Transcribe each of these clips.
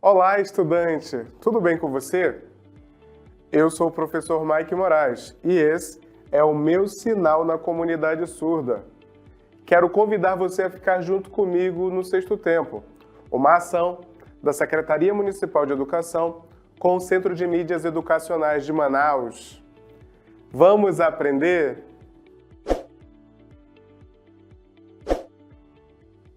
Olá, estudante! Tudo bem com você? Eu sou o professor Mike Moraes e esse é o meu sinal na comunidade surda. Quero convidar você a ficar junto comigo no Sexto Tempo, uma ação da Secretaria Municipal de Educação com o Centro de Mídias Educacionais de Manaus. Vamos aprender?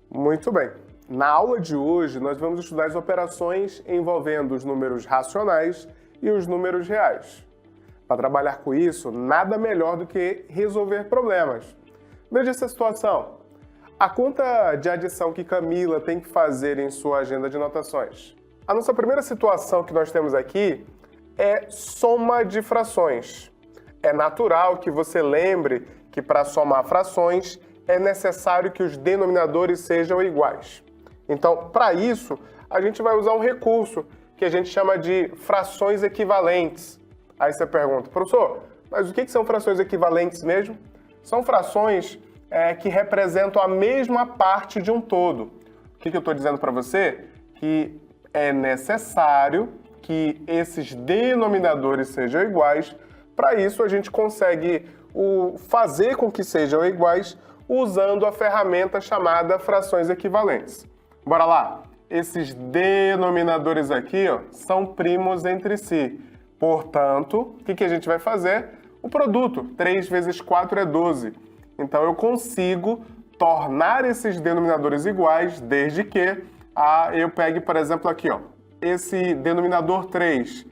Muito bem. Na aula de hoje, nós vamos estudar as operações envolvendo os números racionais e os números reais. Para trabalhar com isso, nada melhor do que resolver problemas. Veja essa situação. A conta de adição que Camila tem que fazer em sua agenda de anotações. A nossa primeira situação que nós temos aqui é soma de frações. É natural que você lembre que para somar frações é necessário que os denominadores sejam iguais. Então, para isso, a gente vai usar um recurso que a gente chama de frações equivalentes. Aí você pergunta, professor, mas o que são frações equivalentes mesmo? São frações que representam a mesma parte de um todo. O que eu estou dizendo para você? Que é necessário que esses denominadores sejam iguais. Para isso, a gente consegue fazer com que sejam iguais usando a ferramenta chamada frações equivalentes. Bora lá! Esses denominadores aqui são primos entre si. Portanto, o que a gente vai fazer? O produto, 3 vezes 4 é 12. Então, eu consigo tornar esses denominadores iguais desde que eu pegue, por exemplo, aqui, esse denominador 3.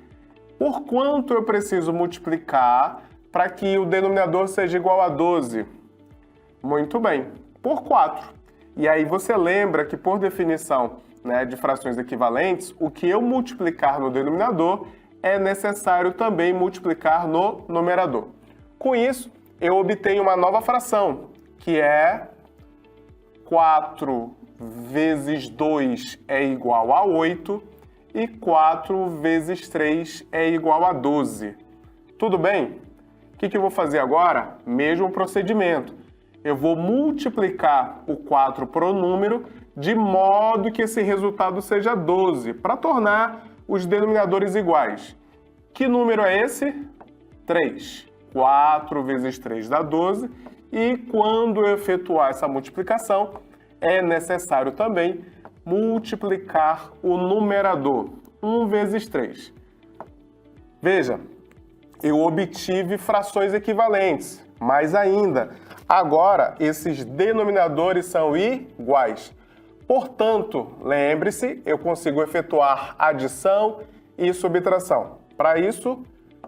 Por quanto eu preciso multiplicar para que o denominador seja igual a 12? Muito bem, por 4. E aí você lembra que, por definição de frações equivalentes, o que eu multiplicar no denominador é necessário também multiplicar no numerador. Com isso, eu obtenho uma nova fração, que é 4 vezes 2 é igual a 8 e 4 vezes 3 é igual a 12. Tudo bem? O que eu vou fazer agora? Mesmo procedimento. Eu vou multiplicar o 4 por um número de modo que esse resultado seja 12, para tornar os denominadores iguais. Que número é esse? 3. 4 vezes 3 dá 12, e quando eu efetuar essa multiplicação, é necessário também multiplicar o numerador, 1 vezes 3. Veja, eu obtive frações equivalentes, mais ainda, agora esses denominadores são iguais. Portanto, lembre-se, eu consigo efetuar adição e subtração. Para isso,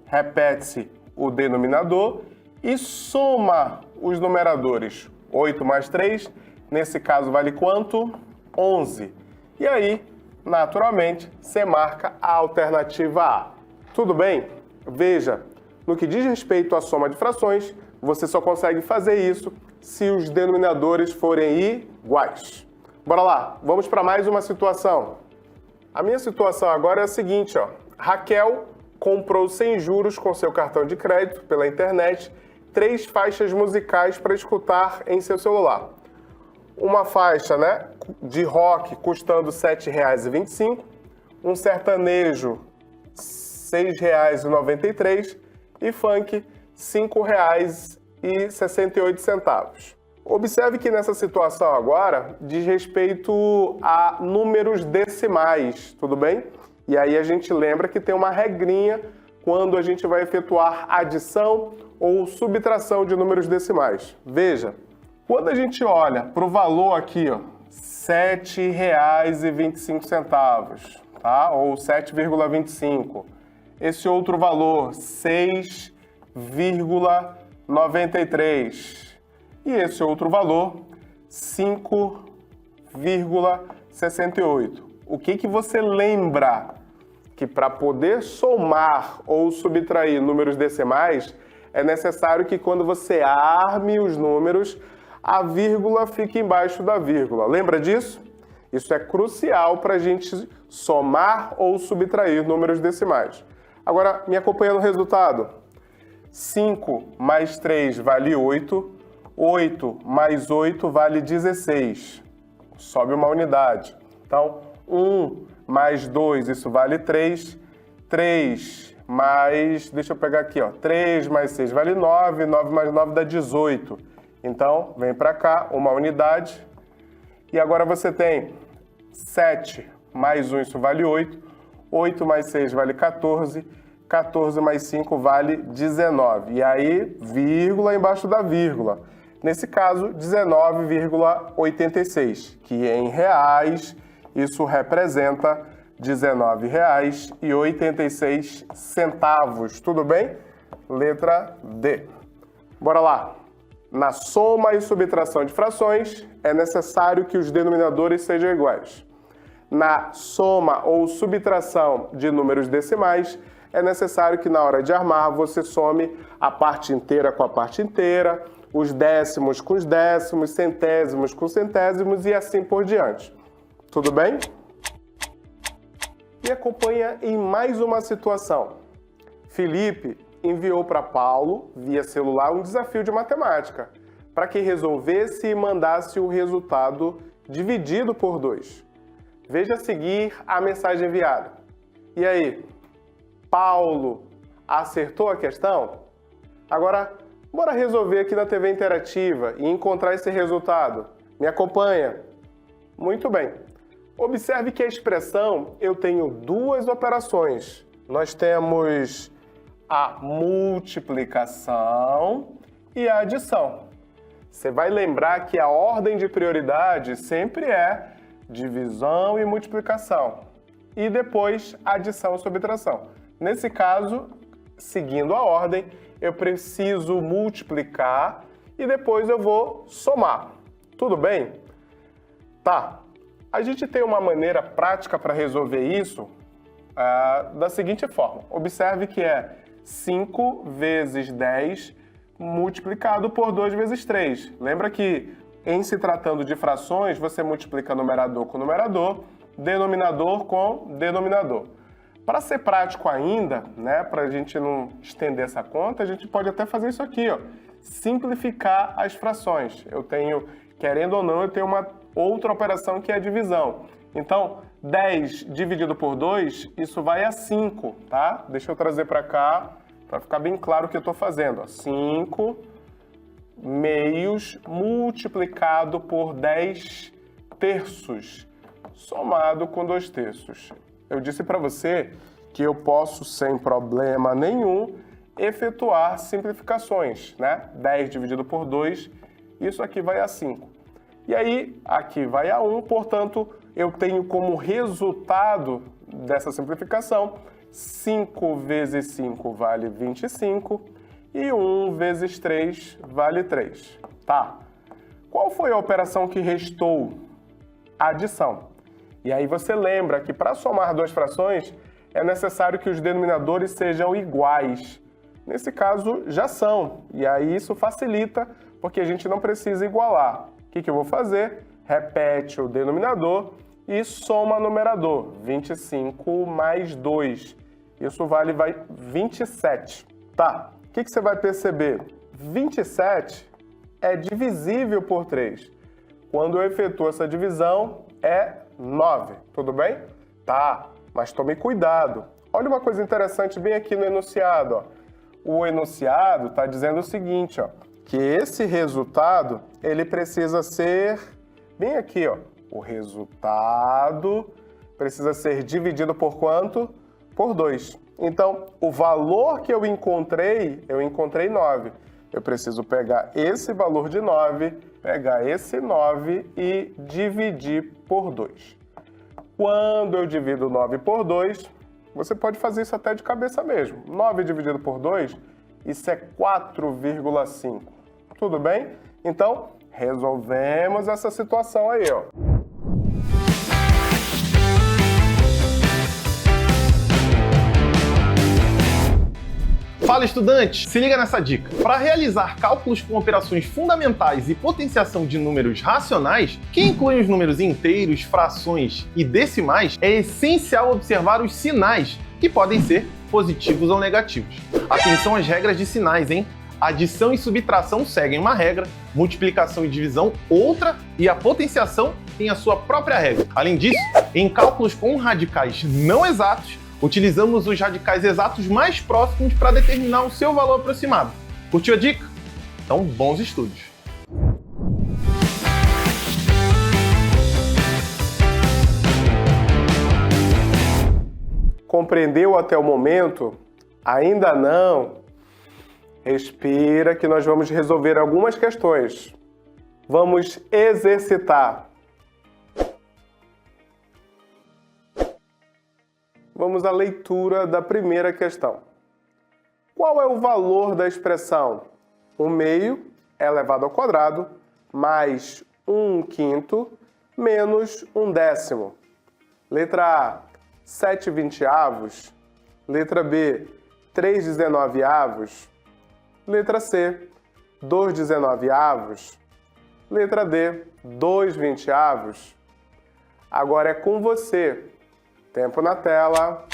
repete-se o denominador e soma os numeradores. 8 mais 3, nesse caso vale quanto? 11. E aí, naturalmente, você marca a alternativa A. Tudo bem? Veja, no que diz respeito à soma de frações, você só consegue fazer isso se os denominadores forem iguais. Bora lá, vamos para mais uma situação. A minha situação agora é a seguinte, Raquel comprou sem juros com seu cartão de crédito pela internet 3 faixas musicais para escutar em seu celular. Uma faixa de rock custando R$ 7,25, um sertanejo R$ 6,93 e funk R$ 5,68. Observe que nessa situação agora diz respeito a números decimais, tudo bem? E aí a gente lembra que tem uma regrinha quando a gente vai efetuar adição ou subtração de números decimais. Veja, quando a gente olha para o valor aqui, R$ 7,25, tá? Ou 7,25. Esse outro valor, 6,93. E esse outro valor, 5,68. O que você lembra? Que para poder somar ou subtrair números decimais, é necessário que quando você arme os números, a vírgula fique embaixo da vírgula. Lembra disso? Isso é crucial para a gente somar ou subtrair números decimais. Agora, me acompanha no resultado. 5 mais 3 vale 8. 8 mais 8 vale 16. Sobe uma unidade. Então, 1 mais 2, isso vale 3. 3 mais, deixa eu pegar aqui, ó, 3 mais 6 vale 9, 9 mais 9 dá 18. Então, vem para cá, uma unidade. E agora você tem 7 mais 1, isso vale 8. 8 mais 6 vale 14. 14 mais 5 vale 19. E aí, vírgula embaixo da vírgula. Nesse caso, 19,86, que em reais, isso representa R$19,86. Tudo bem? Letra D. Bora lá. Na soma e subtração de frações, é necessário que os denominadores sejam iguais. Na soma ou subtração de números decimais, é necessário que na hora de armar você some a parte inteira com a parte inteira, os décimos com os décimos, centésimos com centésimos e assim por diante. Tudo bem? Me acompanha em mais uma situação. Felipe enviou para Paulo, via celular, um desafio de matemática, para que resolvesse e mandasse o resultado dividido por 2. Veja a seguir a mensagem enviada. E aí, Paulo acertou a questão? Agora, bora resolver aqui na TV Interativa e encontrar esse resultado. Me acompanha? Muito bem. Observe que a expressão, eu tenho duas operações. Nós temos a multiplicação e a adição. Você vai lembrar que a ordem de prioridade sempre é divisão e multiplicação. E depois adição e subtração. Nesse caso, seguindo a ordem, eu preciso multiplicar e depois eu vou somar. Tudo bem? Tá. A gente tem uma maneira prática para resolver isso da seguinte forma. Observe que é 5 vezes 10 multiplicado por 2 vezes 3. Lembra que, em se tratando de frações, você multiplica numerador com numerador, denominador com denominador. Para ser prático ainda, né, para a gente não estender essa conta, a gente pode até fazer isso aqui, ó, simplificar as frações. Eu tenho, querendo ou não, eu tenho uma outra operação que é a divisão. Então, 10 dividido por 2, isso vai a 5, tá? Deixa eu trazer para cá, para ficar bem claro o que eu estou fazendo. Ó. 5 meios multiplicado por 10 terços, somado com 2 terços. Eu disse para você que eu posso, sem problema nenhum, efetuar simplificações, né? 10 dividido por 2, isso aqui vai a 5. E aí, aqui vai a 1, portanto, eu tenho como resultado dessa simplificação 5 vezes 5 vale 25 e 1 vezes 3 vale 3. Tá. Qual foi a operação que restou? A adição. E aí você lembra que para somar duas frações é necessário que os denominadores sejam iguais. Nesse caso, já são. E aí isso facilita, porque a gente não precisa igualar. O que eu vou fazer? Repete o denominador e soma o numerador. 25 mais 2. Isso vale 27. Tá. O que você vai perceber? 27 é divisível por 3. Quando eu efetuo essa divisão, é 9. Tudo bem? Tá. Mas tome cuidado. Olha uma coisa interessante bem aqui no enunciado. Ó. O enunciado está dizendo o seguinte, ó, que esse resultado ele precisa ser bem aqui, ó. O resultado precisa ser dividido por quanto? Por 2. Então, o valor que eu encontrei 9. Eu preciso pegar esse valor de 9, pegar esse 9 e dividir por 2. Quando eu divido 9 por 2, você pode fazer isso até de cabeça mesmo. 9 dividido por 2, isso é 4,5. Tudo bem? Então, resolvemos essa situação aí, ó. Fala, estudante! Se liga nessa dica. Para realizar cálculos com operações fundamentais e potenciação de números racionais, que incluem os números inteiros, frações e decimais, é essencial observar os sinais, que podem ser positivos ou negativos. Atenção às regras de sinais, hein? Adição e subtração seguem uma regra, multiplicação e divisão outra e a potenciação têm a sua própria regra. Além disso, em cálculos com radicais não exatos, utilizamos os radicais exatos mais próximos para determinar o seu valor aproximado. Curtiu a dica? Então, bons estudos! Compreendeu até o momento? Ainda não? Respira que nós vamos resolver algumas questões. Vamos exercitar. Vamos à leitura da primeira questão. Qual é o valor da expressão 1/2 elevado ao quadrado mais 1/5 menos 1/10? Letra A, 7/20. Letra B, 3/19. Letra C, 2/19. Letra D, 2/20. Agora é com você. Tempo na tela.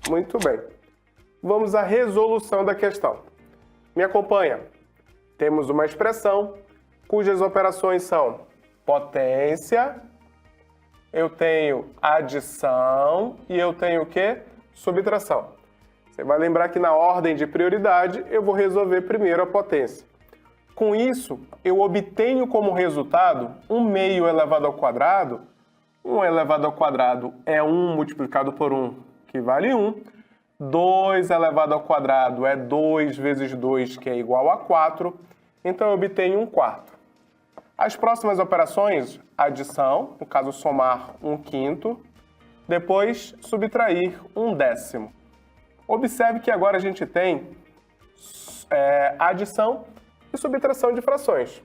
Muito bem. Vamos à resolução da questão. Me acompanha. Temos uma expressão cujas operações são potência, eu tenho adição e eu tenho o quê? Subtração. Você vai lembrar que na ordem de prioridade eu vou resolver primeiro a potência. Com isso, eu obtenho como resultado 1/2 elevado ao quadrado. 1 elevado ao quadrado é 1 multiplicado por 1, que vale 1. 2 elevado ao quadrado é 2 vezes 2, que é igual a 4. Então, eu obtenho 1/4. As próximas operações, adição, no caso, somar 1/5, depois subtrair 1/10. Observe que agora a gente tem adição e subtração de frações.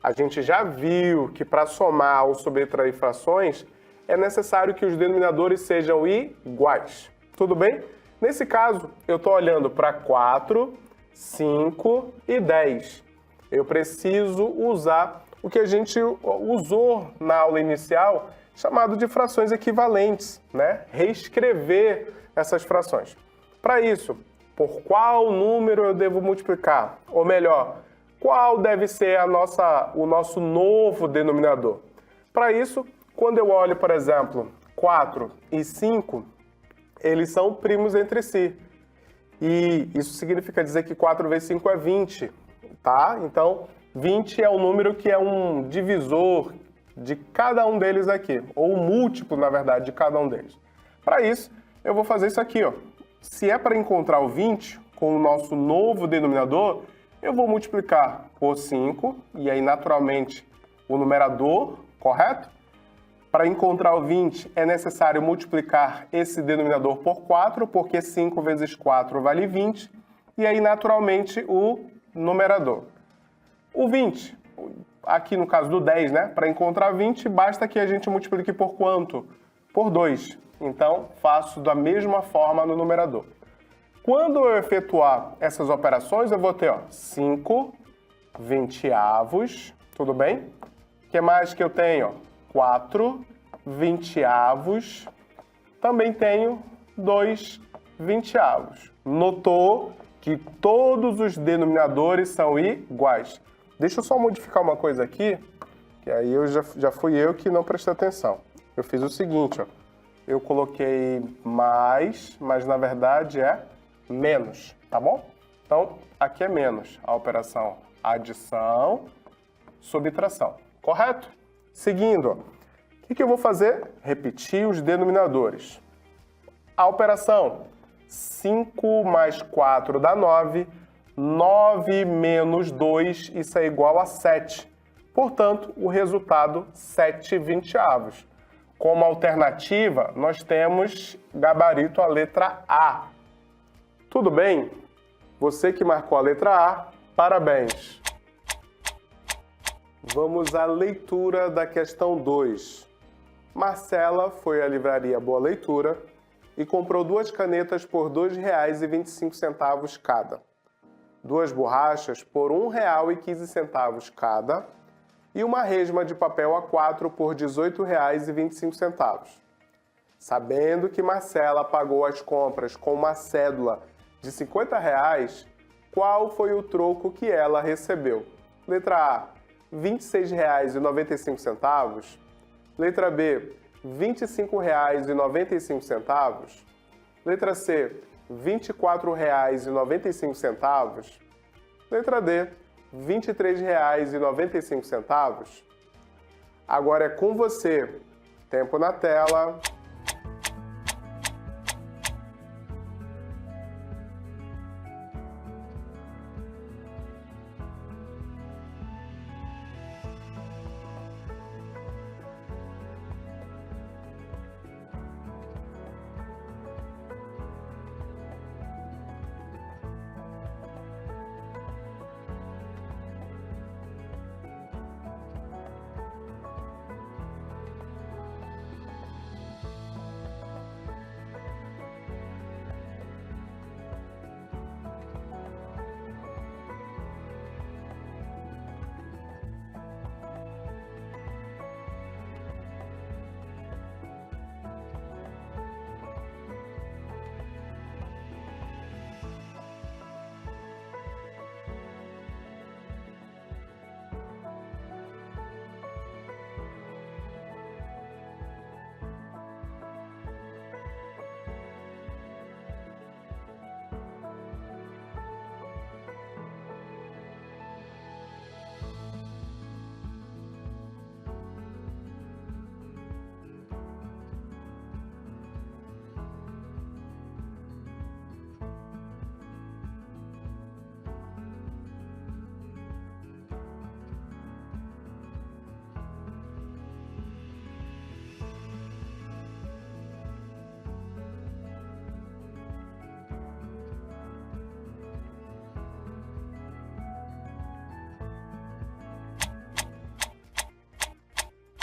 A gente já viu que para somar ou subtrair frações, é necessário que os denominadores sejam iguais. Tudo bem? Nesse caso, eu estou olhando para 4, 5 e 10. Eu preciso usar o que a gente usou na aula inicial, chamado de frações equivalentes, né? Reescrever essas frações. Para isso, por qual número eu devo multiplicar? Ou melhor, qual deve ser o nosso novo denominador? Para isso, quando eu olho, por exemplo, 4 e 5, eles são primos entre si. E isso significa dizer que 4 vezes 5 é 20, tá? Então, 20 é o número que é um divisor de cada um deles aqui, ou um múltiplo, na verdade, de cada um deles. Para isso, eu vou fazer isso aqui, ó. Se é para encontrar o 20 com o nosso novo denominador, eu vou multiplicar por 5, e aí, naturalmente, o numerador, correto? Para encontrar o 20, é necessário multiplicar esse denominador por 4, porque 5 vezes 4 vale 20, e aí, naturalmente, o numerador. O 20, aqui no caso do 10, né? Para encontrar 20, basta que a gente multiplique por quanto? por 2. Então, faço da mesma forma no numerador. Quando eu efetuar essas operações, eu vou ter 5 vinteavos, tudo bem? O que mais que eu tenho? 4 vinteavos. Também tenho 2 vinteavos. Notou que todos os denominadores são iguais. Deixa eu só modificar uma coisa aqui, que aí já fui eu que não prestei atenção. Eu fiz o seguinte, eu coloquei mais, mas na verdade é menos, tá bom? Então, aqui é menos, a operação adição, subtração, correto? Seguindo, o que eu vou fazer? Repetir os denominadores. A operação 5 mais 4 dá 9, 9 menos 2, isso é igual a 7. Portanto, o resultado, 7 vinteavos. Como alternativa, nós temos gabarito a letra A. Tudo bem? Você que marcou a letra A, parabéns. Vamos à leitura da questão 2. Marcela foi à livraria Boa Leitura e comprou 2 canetas por R$ 2,25 cada, 2 borrachas por R$ 1,15 cada e uma resma de papel A4 por R$ 18,25. Sabendo que Marcela pagou as compras com uma cédula de R$ 50, qual foi o troco que ela recebeu? Letra A, R$ 26,95. Letra B, R$ 25,95. Letra C, R$ 24,95. Letra D, R$ 23,95. Agora é com você. Tempo na tela.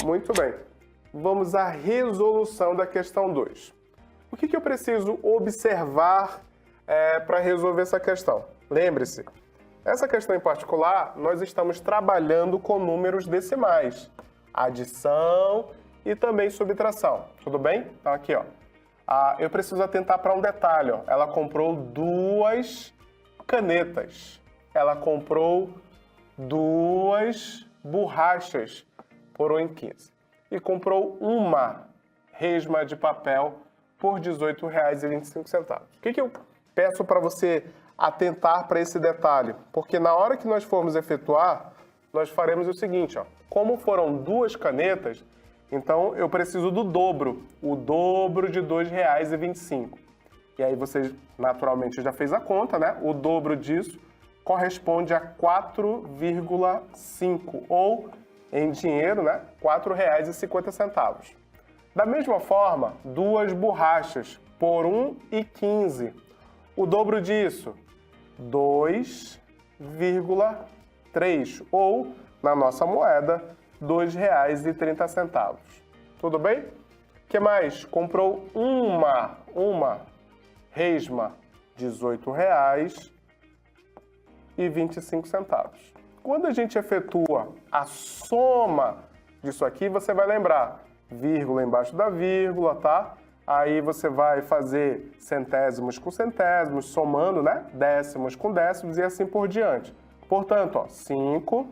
Muito bem. Vamos à resolução da questão 2. O que eu preciso observar para resolver essa questão? Lembre-se, essa questão em particular, nós estamos trabalhando com números decimais. Adição e também subtração. Tudo bem? Então aqui, eu preciso atentar para um detalhe. Ela comprou 2 canetas. Ela comprou 2 borrachas por R$ 1,15 e comprou uma resma de papel por R$ 18,25. O que eu peço para você atentar para esse detalhe? Porque na hora que nós formos efetuar, nós faremos o seguinte, como foram 2 canetas, então eu preciso do dobro, o dobro de R$ 2,25. E aí você naturalmente já fez a conta, né? O dobro disso corresponde a 4,5 ou em dinheiro, né? R$ 4,50. Da mesma forma, 2 borrachas por R$ 1,15. O dobro disso, 2,3 ou, na nossa moeda, R$ 2,30. Tudo bem? que mais? Comprou uma resma, R$ 18,25. Quando a gente efetua a soma disso aqui, você vai lembrar, vírgula embaixo da vírgula, tá? Aí você vai fazer centésimos com centésimos, somando, né? Décimos com décimos e assim por diante. Portanto, ó, 5,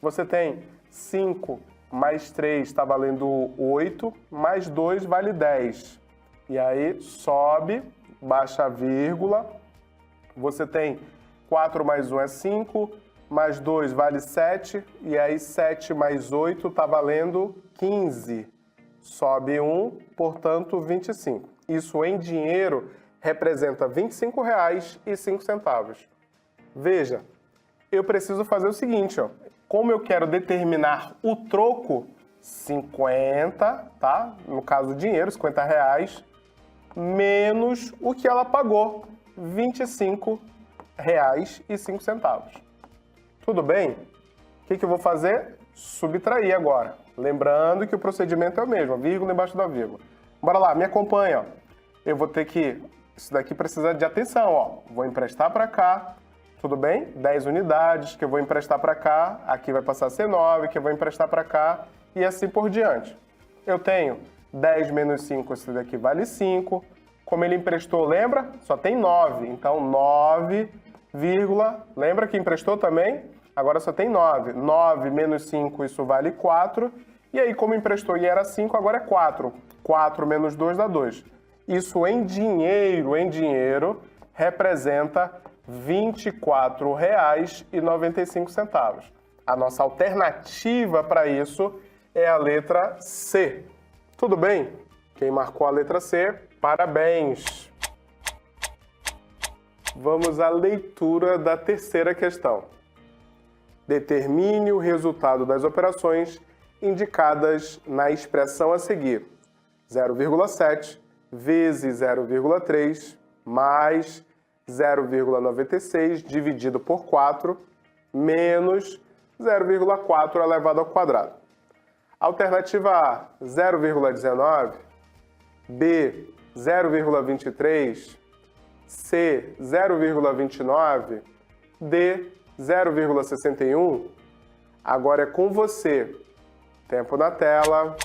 você tem 5 mais 3 está valendo 8, mais 2 vale 10. E aí sobe, baixa a vírgula, você tem 4 mais 1 é 5, mais 2 vale 7, e aí 7 mais 8 está valendo 15. Sobe 1, portanto 25. Isso em dinheiro representa R$ 25,05. Veja, eu preciso fazer o seguinte, ó. Como eu quero determinar o troco, 50, tá? No caso, o dinheiro, R$50, menos o que ela pagou, R$ 25,05. Tudo bem? O que eu vou fazer? Subtrair agora. Lembrando que o procedimento é o mesmo, vírgula embaixo da vírgula. Bora lá, me acompanha, ó. Eu vou ter que... Isso daqui precisa de atenção, ó. Vou emprestar para cá. Tudo bem? 10 unidades que eu vou emprestar para cá, aqui vai passar a ser 9, que eu vou emprestar para cá, e assim por diante. Eu tenho 10 menos 5, esse daqui vale 5. Como ele emprestou, lembra? Só tem 9. Então, 9, lembra que emprestou também? Agora só tem 9. 9 menos 5, isso vale 4. E aí, como emprestou e era 5, agora é 4. 4 menos 2 dá 2. Isso em dinheiro, representa R$ 24,95. A nossa alternativa para isso é a letra C. Tudo bem? Quem marcou a letra C, parabéns! Vamos à leitura da terceira questão. Determine o resultado das operações indicadas na expressão a seguir. 0,7 vezes 0,3 mais 0,96 dividido por 4 menos 0,4 elevado ao quadrado. Alternativa A, 0,19, B, 0,23, C, 0,29, D, 0,61. Agora é com você. Tempo na tela.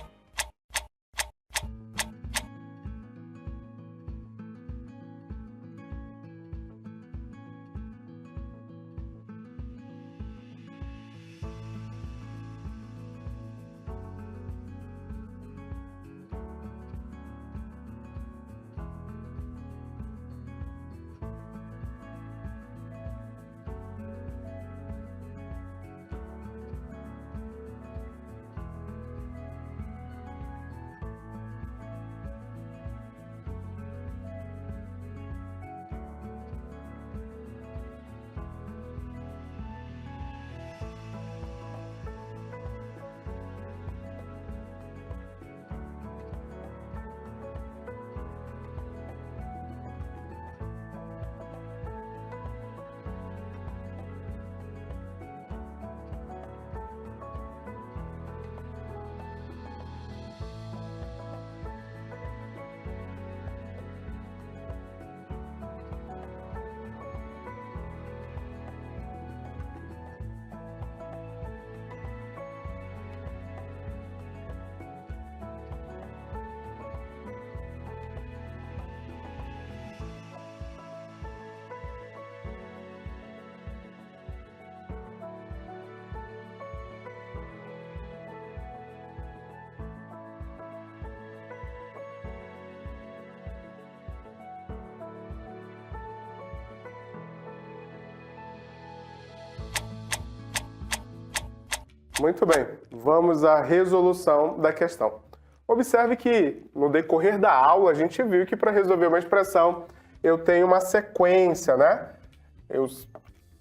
Muito bem, vamos à resolução da questão. Observe que no decorrer da aula a gente viu que para resolver uma expressão eu tenho uma sequência, né?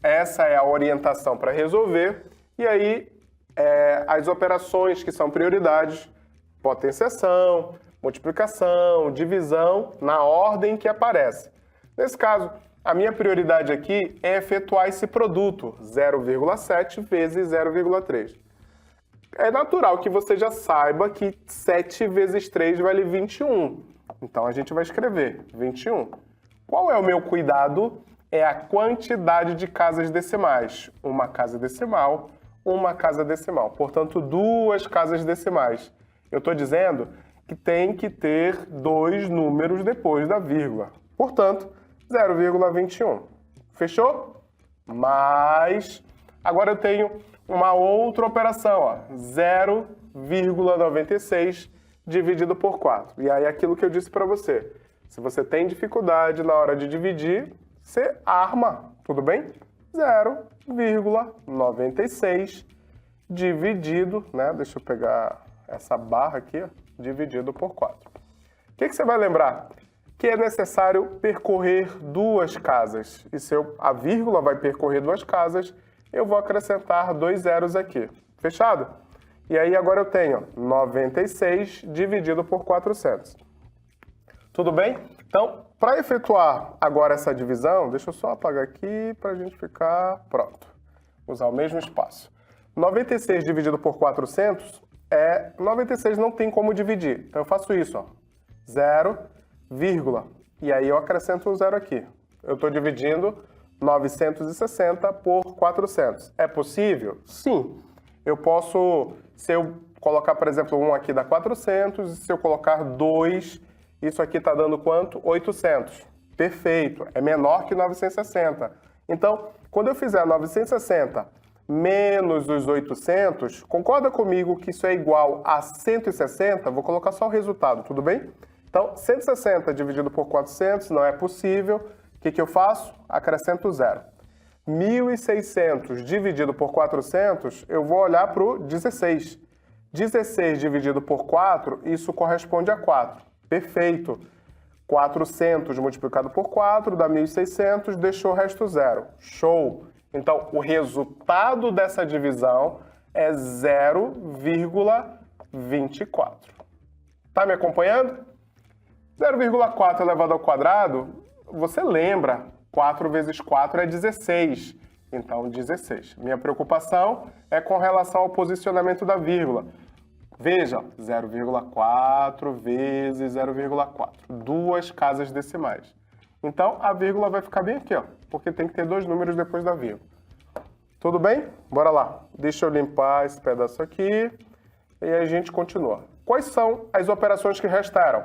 Essa é a orientação para resolver, e aí as operações que são prioridades, potenciação, multiplicação, divisão, na ordem que aparece. Nesse caso, a minha prioridade aqui é efetuar esse produto, 0,7 vezes 0,3. É natural que você já saiba que 7 vezes 3 vale 21. Então, a gente vai escrever 21. Qual é o meu cuidado? É a quantidade de casas decimais. Uma casa decimal, uma casa decimal. Portanto, 2 casas decimais. Eu estou dizendo que tem que ter 2 números depois da vírgula. Portanto, 0,21. Fechou? Mas agora eu tenho uma outra operação, ó, 0,96 dividido por 4. E aí aquilo que eu disse para você, se você tem dificuldade na hora de dividir, você arma, tudo bem? 0,96 dividido, né? Deixa eu pegar essa barra aqui, ó, dividido por 4. O que você vai lembrar? Que é necessário percorrer 2 casas. E se a vírgula vai percorrer 2 casas, eu vou acrescentar 2 zeros aqui. Fechado? E aí agora eu tenho 96 dividido por 400. Tudo bem? Então, para efetuar agora essa divisão, deixa eu só apagar aqui para a gente ficar pronto. Usar o mesmo espaço. 96 dividido por 400 96 não tem como dividir. Então eu faço isso, ó. 0, vírgula. E aí eu acrescento um zero aqui. Eu estou dividindo 960 por 400. É possível? Sim. Eu posso, se eu colocar, por exemplo, 1 aqui dá 400, e se eu colocar 2, isso aqui está dando quanto? 800. Perfeito. É menor que 960. Então, quando eu fizer 960 menos os 800, concorda comigo que isso é igual a 160? Vou colocar só o resultado, tudo bem? Então, 160 dividido por 400 não é possível. O que eu faço? Acrescento zero. 1.600 dividido por 400, eu vou olhar para o 16. 16 dividido por 4, isso corresponde a 4. Perfeito. 400 multiplicado por 4 dá 1.600, deixou o resto zero. Show! Então, o resultado dessa divisão é 0,24. Tá me acompanhando? 0,4 elevado ao quadrado, você lembra, 4 vezes 4 é 16. Então, 16. Minha preocupação é com relação ao posicionamento da vírgula. Veja, 0,4 vezes 0,4. 2 casas decimais. Então, a vírgula vai ficar bem aqui, ó, porque tem que ter 2 números depois da vírgula. Tudo bem? Bora lá. Deixa eu limpar esse pedaço aqui e aí a gente continua. Quais são as operações que restaram?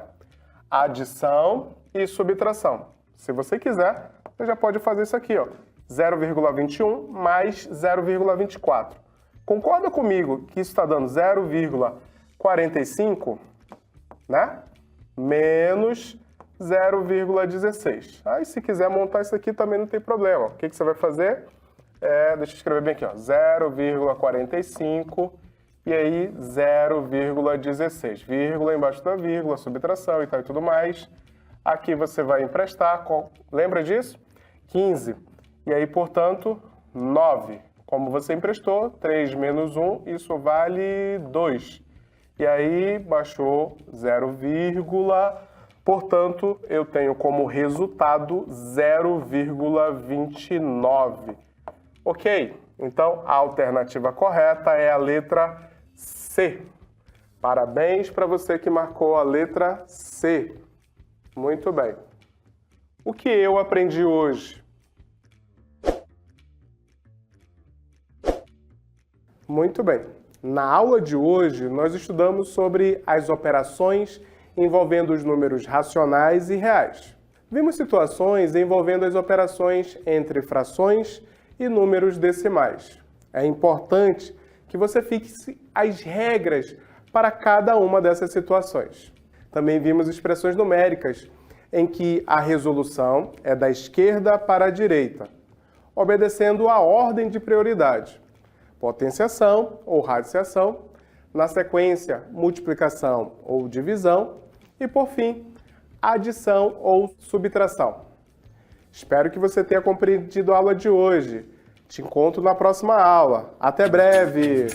Adição e subtração. Se você quiser, você já pode fazer isso aqui, ó. 0,21 mais 0,24. Concorda comigo que isso está dando 0,45, né? Menos 0,16. Aí, se quiser montar isso aqui, também não tem problema. O que você vai fazer? Deixa eu escrever bem aqui, ó. 0,45 e aí 0,16. Vírgula embaixo da vírgula, subtração e tal e tudo mais. Aqui você vai emprestar, lembra disso? 15. E aí, portanto, 9. Como você emprestou, 3 menos 1, isso vale 2. E aí, baixou 0, portanto, eu tenho como resultado 0,29. Ok? Então, a alternativa correta é a letra C. Parabéns para você que marcou a letra C. Muito bem. O que eu aprendi hoje? Muito bem. Na aula de hoje, nós estudamos sobre as operações envolvendo os números racionais e reais. Vimos situações envolvendo as operações entre frações e números decimais. É importante que você fixe as regras para cada uma dessas situações. Também vimos expressões numéricas, em que a resolução é da esquerda para a direita, obedecendo a ordem de prioridade. Potenciação ou radiciação, na sequência, multiplicação ou divisão, e, por fim, adição ou subtração. Espero que você tenha compreendido a aula de hoje. Te encontro na próxima aula. Até breve!